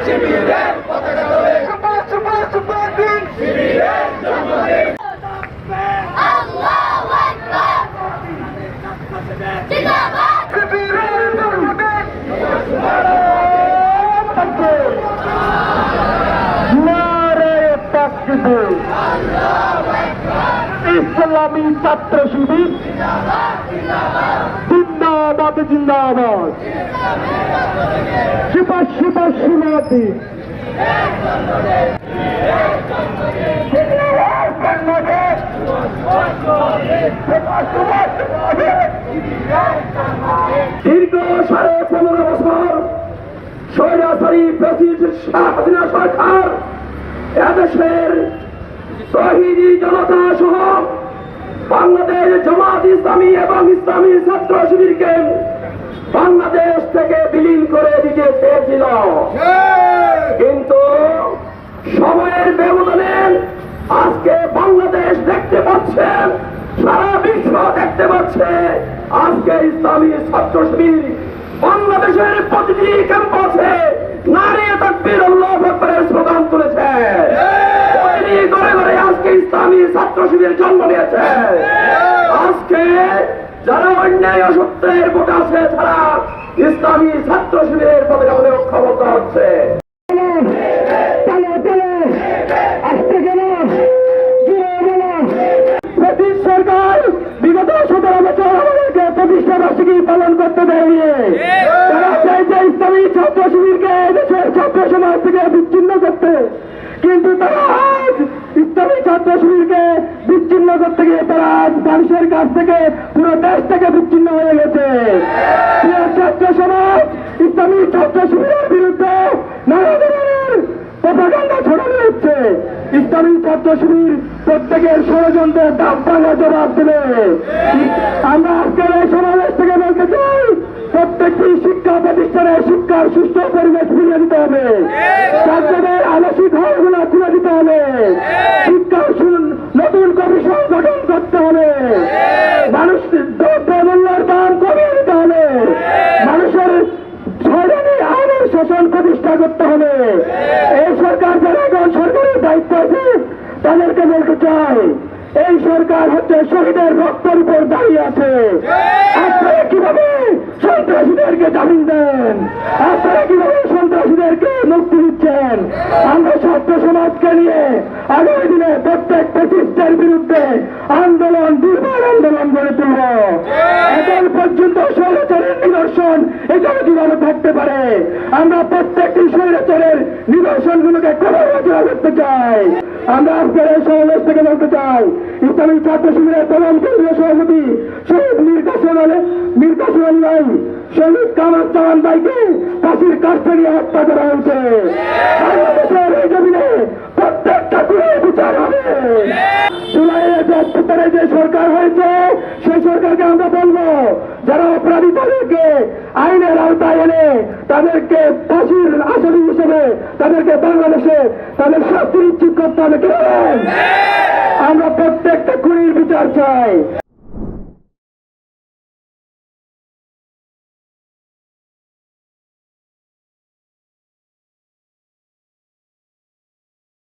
শিবিরের পতাকা তলে সুপার সুপার দিন শিবিরের জন্মদিন আল্লাহু আকবার জিন্দাবাদ শিবিরের জন্মদিন নারায়ে তাকবীর আল্লাহু আকবার ইসলামী ছাত্র শিবির জিন্দাবাদ জিন্দাবাদ সুপার সুপার সুনাতি দীর্ঘ 15.5 বছর স্বৈরাচারী ফ্যাসিস্ট শেখ হাসিনা সরকার এদেশের তৌহিদি জনতা সহ বাংলাদেশ জামাত ইসলামী এবং ইসলামী ছাত্র শিবিরকে বাংলাদেশ থেকে বিলীন করে দিতে চেয়েছিল, কিন্তু সময়ের ব্যবধানে আজকে বাংলাদেশ দেখতে পাচ্ছে, সারা বিশ্ব দেখতে পাচ্ছে আজকে ইসলামী ছাত্র শিবির বাংলাদেশের প্রতিটি ক্যাম্পাসে নারায়ে তাকবীর আল্লাহু আকবারের স্লোগান তুলেছে। ঘরে ঘরে আজকে ইসলামী ছাত্র শিবির জন্ম নিয়েছে। আজকে যারা অন্যায় অসত্যের ভোট আছে তারা ইসলামী ছাত্র শিবিরের পতাকা বলে ঐক্যবদ্ধ হচ্ছে। সরকার বিগত 17 বছর আমাদেরকে প্রতিষ্ঠা বার্ষিকী পালন করতে দেয়নি। তারা চাই যে ইসলামী ছাত্র শিবিরকে দেশের ছাত্র সমাজ থেকে বিচ্ছিন্ন করতে, কিন্তু তারা আজ ইসলামী ছাত্র শিবিরকে বিচ্ছিন্ন করতে গিয়ে তারা আজ মানুষের কাছ থেকে পুরো দেশ থেকে বিচ্ছিন্ন হয়ে গেছে। ছাত্র সমাজ ইসলামী ছাত্র শিবিরের বিরুদ্ধে নানা ধরনের প্রপাগান্ডা ছড়ানো হচ্ছে। ইসলামী ছাত্র শিবির প্রত্যেকের ষড়যন্ত্রের দাম ভাঙা জবাব দেবে। আমরা আজকের এই সমাবেশ থেকে বলতে চাই, প্রত্যেকটি শিক্ষা প্রতিষ্ঠানে শিক্ষার সুষ্ঠু পরিবেশ ফিরিয়ে দিতে হবে, ছাত্রদের আবাসিক ঘরগুলো খুলে দিতে হবে, শিক্ষার নতুন কমিশন গঠন করতে হবে, মানুষ দ্রব্যমূল্যের দাম কমিয়ে দিতে হবে, মানুষের ছড়ানি আইনের শাসন প্রতিষ্ঠা করতে হবে। এই সরকার যারা এখন সরকারের দায়িত্ব আছে তাদেরকে বলতে চাই, এই সরকার হচ্ছে শহীদের রক্তের উপর দাঁড়িয়ে আছে। আপনারা কিভাবে সন্ত্রাসীদেরকে জামিন দেন? আপনারা কিভাবে সন্ত্রাসীদেরকে মুক্তি দিচ্ছেন? আমরা ছাত্র সমাজকে নিয়ে আগামী দিনে প্রত্যেক প্রতিষ্ঠার বিরুদ্ধে আন্দোলন, দুর্বার আন্দোলন গড়ে তুলব। এখন পর্যন্ত স্বৈরাচারের নিদর্শন এখানে কিভাবে থাকতে পারে? আমরা প্রত্যেকটি স্বৈরাচারের নিদর্শনগুলোকে কবররচনা করতে চাই। আমরা আজকের এই সমাবেশ থেকে বলতে চাই, ইসলামী ছাত্র শিবিরের প্রধান কেন্দ্রীয় সভাপতি শহীদ মীর কাসেম আলী ভাই, শহীদ কামারুজ্জামান ভাইকে ফাঁসির কাস্টডিতে হত্যা করা হয়েছে। বাংলাদেশের এই জমিনে প্রত্যেকটা খুনের বিচার হবে। জুলাইয়ের অভ্যুত্থানে যে সরকার হয়েছে সেই সরকারকে আমরা বলবো, যারা অপরাধী তাদেরকে আইনের আওতায় এনে তাদেরকে ফাঁসির আসামি হিসেবে তাদেরকে বাংলাদেশে তাদের শাস্তি নিশ্চিত করতে হবে। আমরা প্রত্যেকটা খুনির বিচার চাই।